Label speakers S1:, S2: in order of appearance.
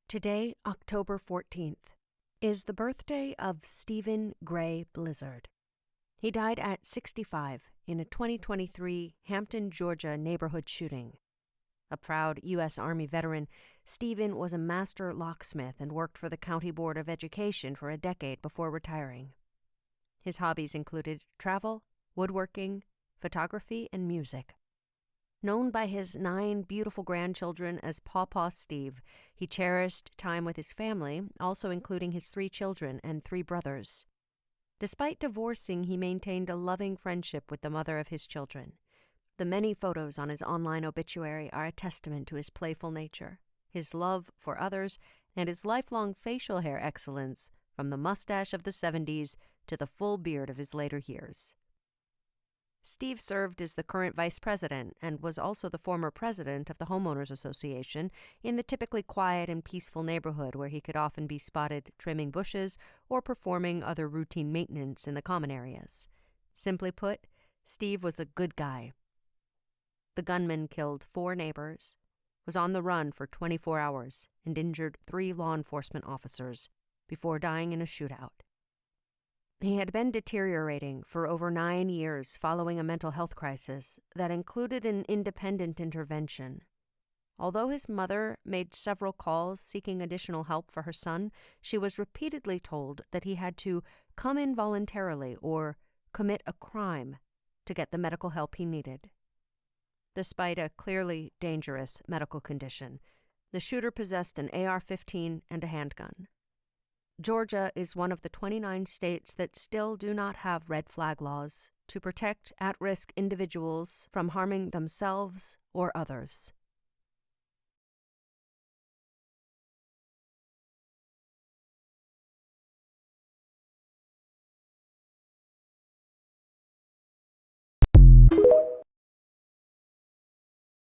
S1: Today, October 14th, is the birthday of Stephen Gray Blizzard. He died at 65 in a 2023 Hampton, Georgia neighborhood shooting. A proud U.S. Army veteran, Stephen was a master locksmith and worked for the County Board of Education for a decade before retiring. His hobbies included travel, woodworking, photography, and music. Known by his 9 beautiful grandchildren as Paw Paw Steve, he cherished time with his family, also including his 3 children and 3 brothers. Despite divorcing, he maintained a loving friendship with the mother of his children. The many photos on his online obituary are a testament to his playful nature, his love for others, and his lifelong facial hair excellence, from the mustache of the 70s to the full beard of his later years. Steve served as the current vice president and was also the former president of the Homeowners Association in the typically quiet and peaceful neighborhood where he could often be spotted trimming bushes or performing other routine maintenance in the common areas. Simply put, Steve was a good guy. The gunman killed 4 neighbors, was on the run for 24 hours, and injured 3 law enforcement officers before dying in a shootout. He had been deteriorating for over 9 years following a mental health crisis that included an independent intervention. Although his mother made several calls seeking additional help for her son, she was repeatedly told that he had to come in voluntarily or commit a crime to get the medical help he needed. Despite a clearly dangerous medical condition, the shooter possessed an AR-15 and a handgun. Georgia is one of the 29 states that still do not have red flag laws to protect at-risk individuals from harming themselves or others.